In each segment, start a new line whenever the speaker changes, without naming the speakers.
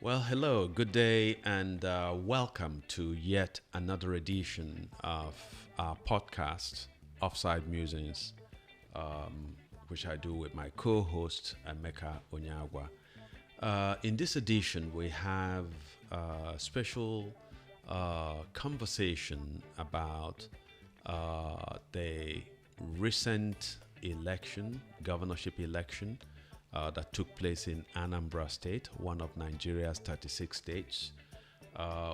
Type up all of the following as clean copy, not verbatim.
Well, hello, good day, and welcome to yet another edition of our podcast, Offside Musings, which I do with my co host, Emeka Onyeagwa. In this edition, we have a special conversation about the recent governorship election that took place in Anambra State, one of Nigeria's 36 states.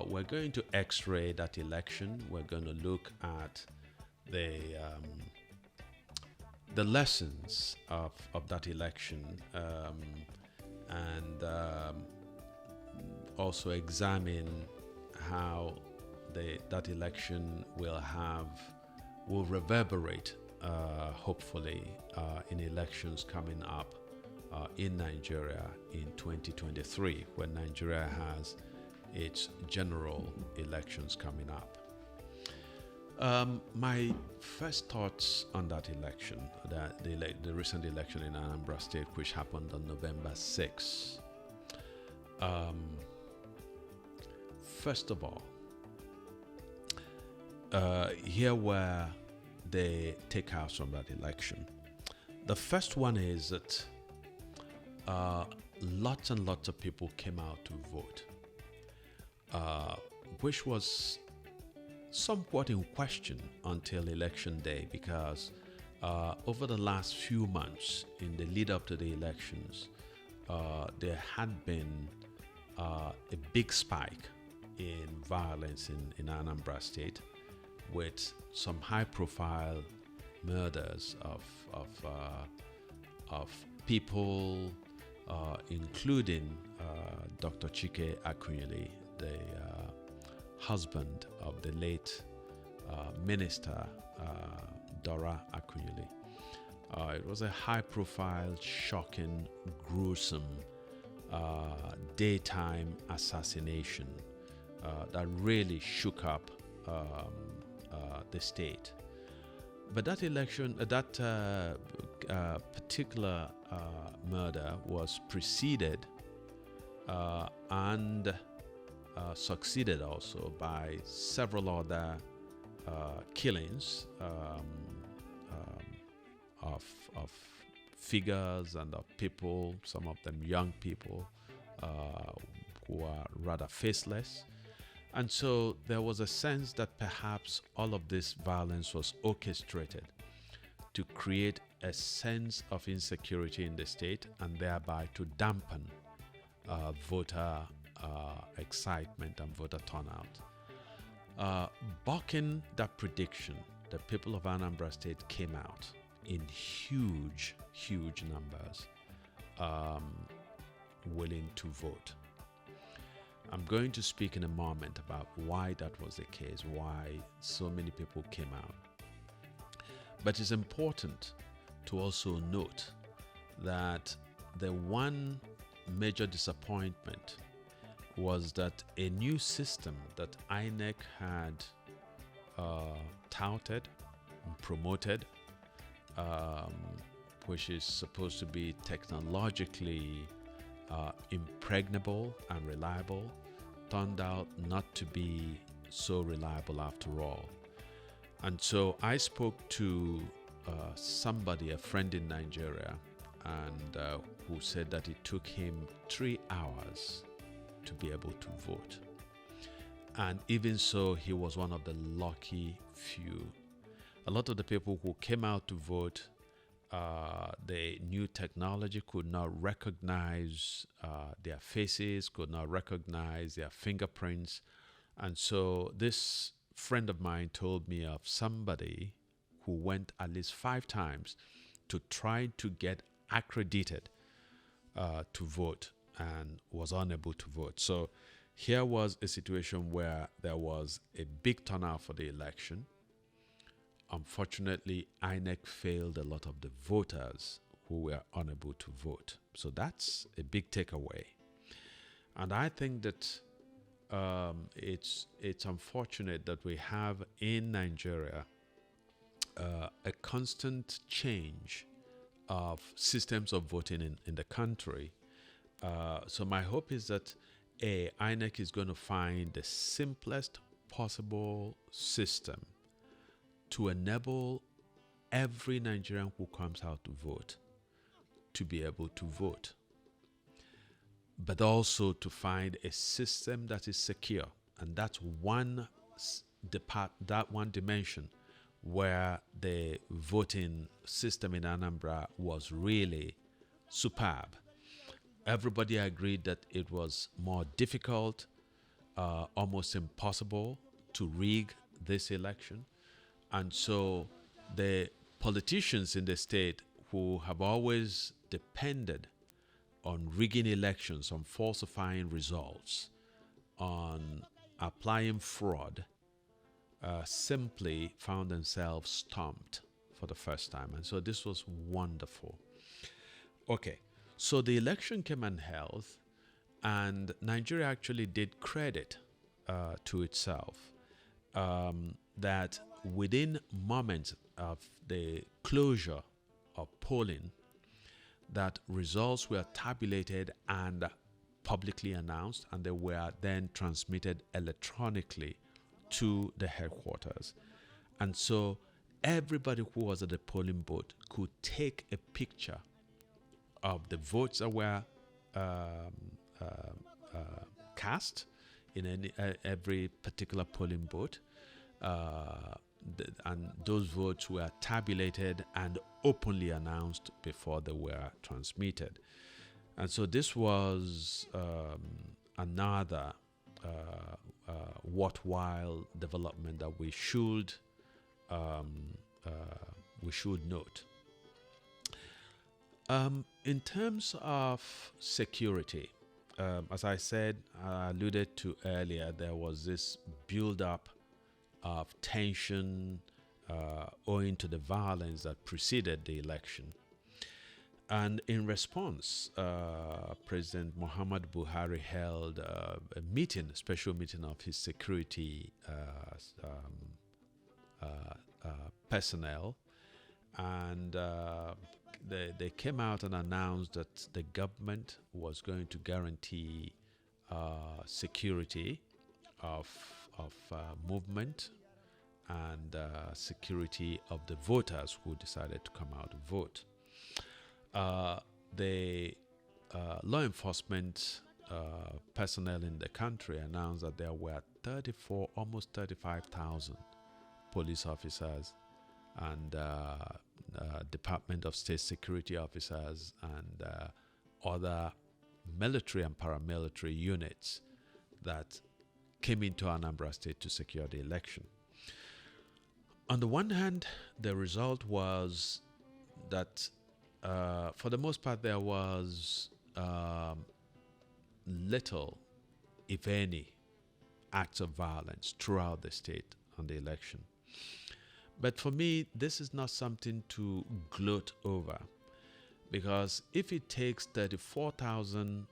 We're going to x-ray that election. We're going to look at the lessons of that election and also examine how that election will reverberate, hopefully, in elections coming up in Nigeria in 2023, when Nigeria has its general elections coming up. My first thoughts on that election, the recent election in Anambra State, which happened on November 6th. First of all, here were the takeouts from that election. The first one is that lots and lots of people came out to vote, which was somewhat in question until election day, because over the last few months in the lead up to the elections, there had been a big spike in violence in Anambra State, with some high-profile murders of people, including Dr. Chike Akunyili, the husband of the late minister Dora Akunyili. It was a high-profile, shocking, gruesome daytime assassination that really shook up the state. But that election, that particular murder was preceded and succeeded also by several other killings of figures and of people, some of them young people who are rather faceless. And so there was a sense that perhaps all of this violence was orchestrated to create a sense of insecurity in the state, and thereby to dampen voter excitement and voter turnout. Bucking that prediction, the people of Anambra State came out in huge numbers, willing to vote. I'm going to speak in a moment about why that was the case, why so many people came out. But it's important to also note that the one major disappointment was that a new system that INEC had touted and promoted, which is supposed to be technologically impregnable and reliable, turned out not to be so reliable after all. And so I spoke to somebody, a friend in Nigeria, and who said that it took him 3 hours to be able to vote. And even so, he was one of the lucky few. A lot of the people who came out to vote, the new technology could not recognize their faces, could not recognize their fingerprints. And so this friend of mine told me of somebody who went at least 5 times to try to get accredited to vote and was unable to vote. So here was a situation where there was a big turnout for the election. Unfortunately, INEC failed a lot of the voters who were unable to vote. So that's a big takeaway. And I think that it's unfortunate that we have in Nigeria a constant change of systems of voting in the country. So my hope is that INEC is going to find the simplest possible system to enable every Nigerian who comes out to vote to be able to vote, but also to find a system that is secure. And that's one dimension where the voting system in Anambra was really superb. Everybody agreed that it was more difficult, almost impossible to rig this election. And so the politicians in the state who have always depended on rigging elections, on falsifying results, on applying fraud, simply found themselves stumped for the first time. And so this was wonderful. Okay, so the election came and held, and Nigeria actually did credit to itself that within moments of the closure of polling, that results were tabulated and publicly announced, and they were then transmitted electronically to the headquarters. And so everybody who was at the polling booth could take a picture of the votes that were cast in every particular polling booth, and those votes were tabulated and openly announced before they were transmitted. And so this was another worthwhile development that we should note. In terms of security, as I said, I alluded to earlier, there was this build-up of tension owing to the violence that preceded the election. And in response, President Muhammad Buhari held a special meeting of his security personnel, and they came out and announced that the government was going to guarantee security of movement and security of the voters who decided to come out to vote. The law enforcement personnel in the country announced that there were almost 35,000 police officers and Department of State security officers and other military and paramilitary units that came into Anambra State to secure the election. On the one hand, the result was that for the most part there was little, if any, acts of violence throughout the state on the election. But for me, this is not something to gloat over, because if it takes 34,000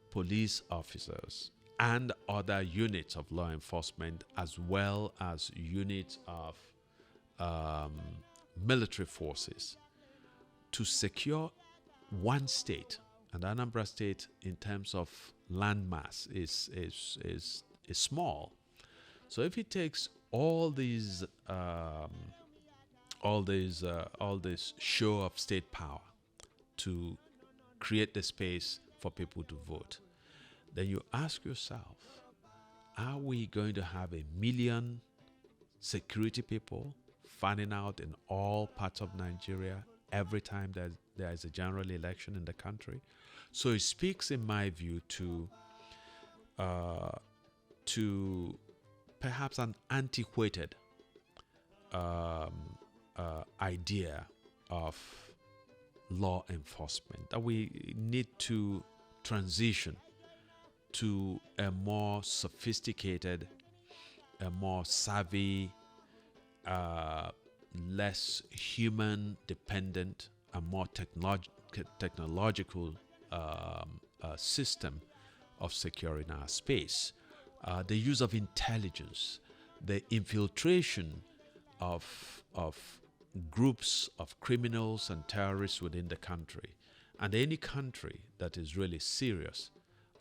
police officers and other units of law enforcement, as well as units of military forces, to secure one state, and Anambra State, in terms of landmass, is small. So if it takes all this show of state power to create the space for people to vote, then you ask yourself, are we going to have 1 million security people fanning out in all parts of Nigeria every time there is a general election in the country? So it speaks, in my view, to perhaps an antiquated idea of law enforcement, that we need to transition to a more sophisticated, a more savvy, less human dependent, a more technological system of securing our space. The use of intelligence, the infiltration of groups of criminals and terrorists within the country, and any country that is really serious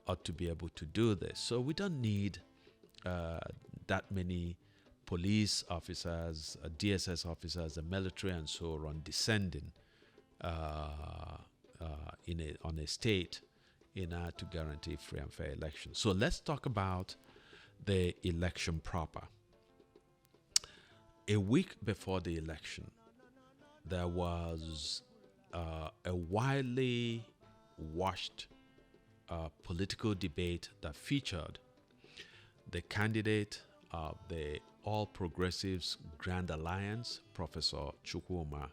ought to be able to do this. So we don't need that many police officers, DSS officers, the military, and so on descending on a state in order to guarantee free and fair elections. So let's talk about the election proper. A week before the election, there was a widely watched political debate that featured the candidate of the All Progressives Grand Alliance, Professor Chukwuma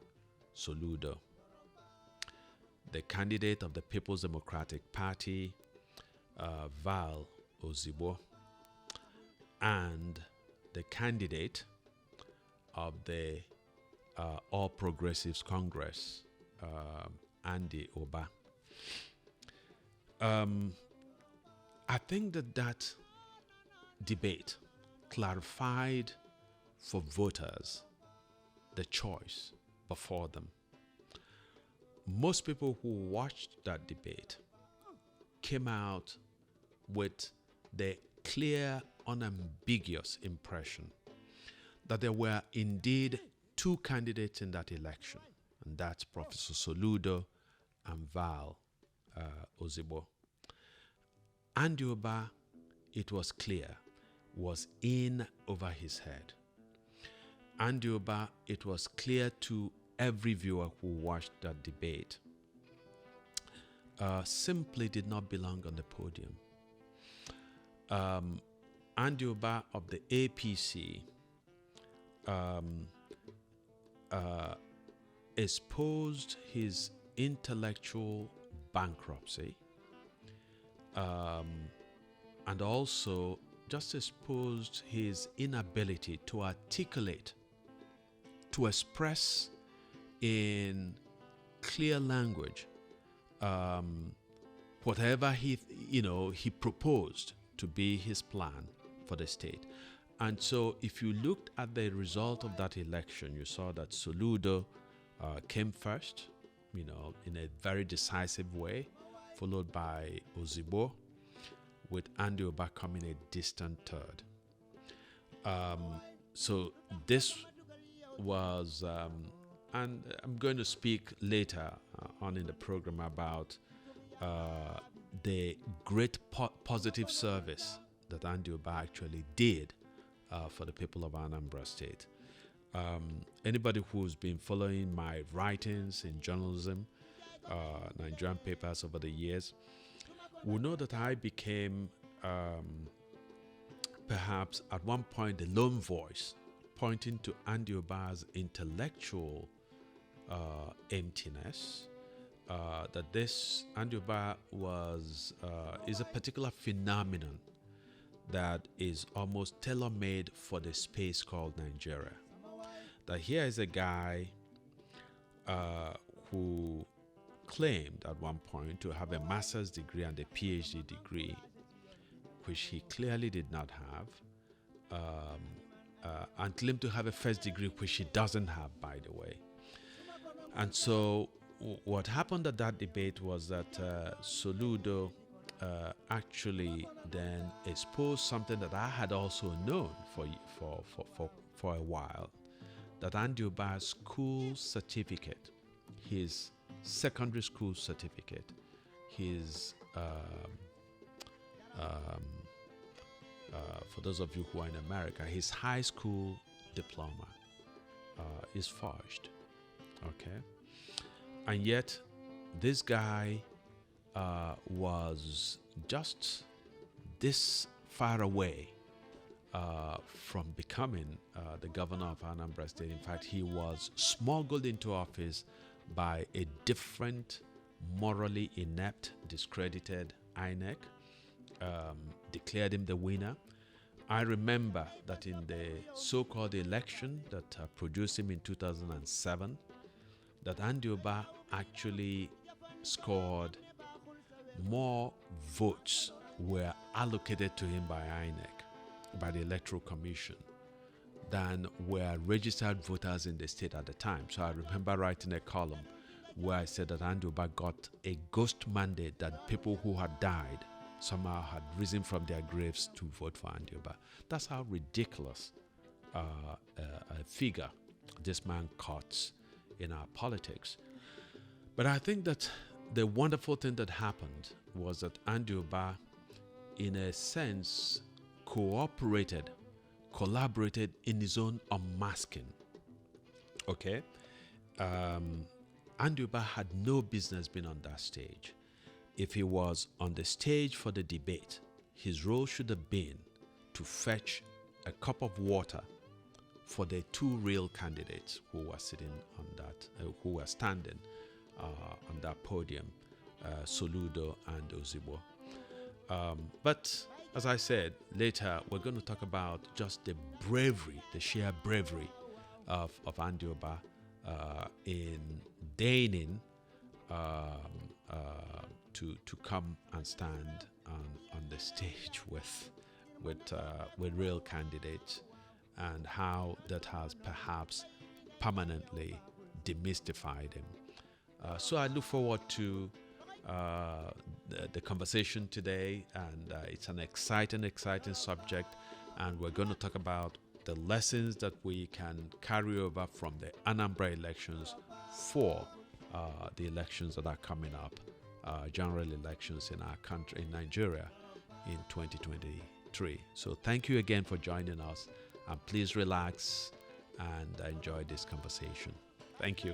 Soludo, the candidate of the People's Democratic Party, Val Ozigbo, and the candidate of the All Progressives Congress, Andy Oba. I think that debate clarified for voters the choice before them. Most people who watched that debate came out with the clear, unambiguous impression that there were indeed two candidates in that election, and that's Professor Soludo and Val Ozigbo. Andy Oba, it was clear, was in over his head. Andy Oba, it was clear to every viewer who watched that debate, simply did not belong on the podium. Andy Oba of the APC exposed his intellectual bankruptcy, and also just exposed his inability to articulate, to express in clear language whatever he proposed to be his plan for the state. And so if you looked at the result of that election, you saw that Soludo came first, in a very decisive way, followed by Ozigbo, with Andy Oba coming a distant third. So this was, and I'm going to speak later on in the program about the great positive service that Andy Oba actually did for the people of Anambra State. Anybody who's been following my writings in journalism, Nigerian papers over the years, will know that I became perhaps at one point the lone voice pointing to Andy Oba's intellectual emptiness, that this Andy Oba is a particular phenomenon that is almost tailor-made for the space called Nigeria. That here is a guy who claimed at one point to have a master's degree and a PhD degree, which he clearly did not have, and claimed to have a first degree, which he doesn't have, by the way. And so what happened at that debate was that Soludo actually then exposed something that I had also known for a while, that Andy Oba's school certificate, his secondary school certificate, his for those of you who are in America, his high school diploma is forged. Okay, and yet this guy was just this far away from becoming the governor of Anambra State. In fact, he was smuggled into office by a different, morally inept, discredited INEC, declared him the winner. I remember that in the so-called election that produced him in 2007, that Andy Oba actually scored more votes were allocated to him by INEC, by the Electoral Commission, than were registered voters in the state at the time. So I remember writing a column where I said that Andy Oba got a ghost mandate, that people who had died somehow had risen from their graves to vote for Andioba. That's how ridiculous a figure this man cuts in our politics. But I think that the wonderful thing that happened was that Andioba, in a sense, collaborated in his own unmasking. Okay? Andioba had no business being on that stage. If he was on the stage for the debate, his role should have been to fetch a cup of water for the two real candidates who were sitting on that, who were standing on that podium, Soludo and Ozigbo. But as I said, later we're going to talk about just the bravery, the sheer bravery of Andioba in deigning to come and stand on the stage with real candidates, and how that has perhaps permanently demystified him. So I look forward to the conversation today, and it's an exciting subject, and we're going to talk about the lessons that we can carry over from the Anambra elections for the elections that are coming up, general elections in our country, in Nigeria, in 2023. So thank you again for joining us, and please relax and enjoy this conversation. Thank you.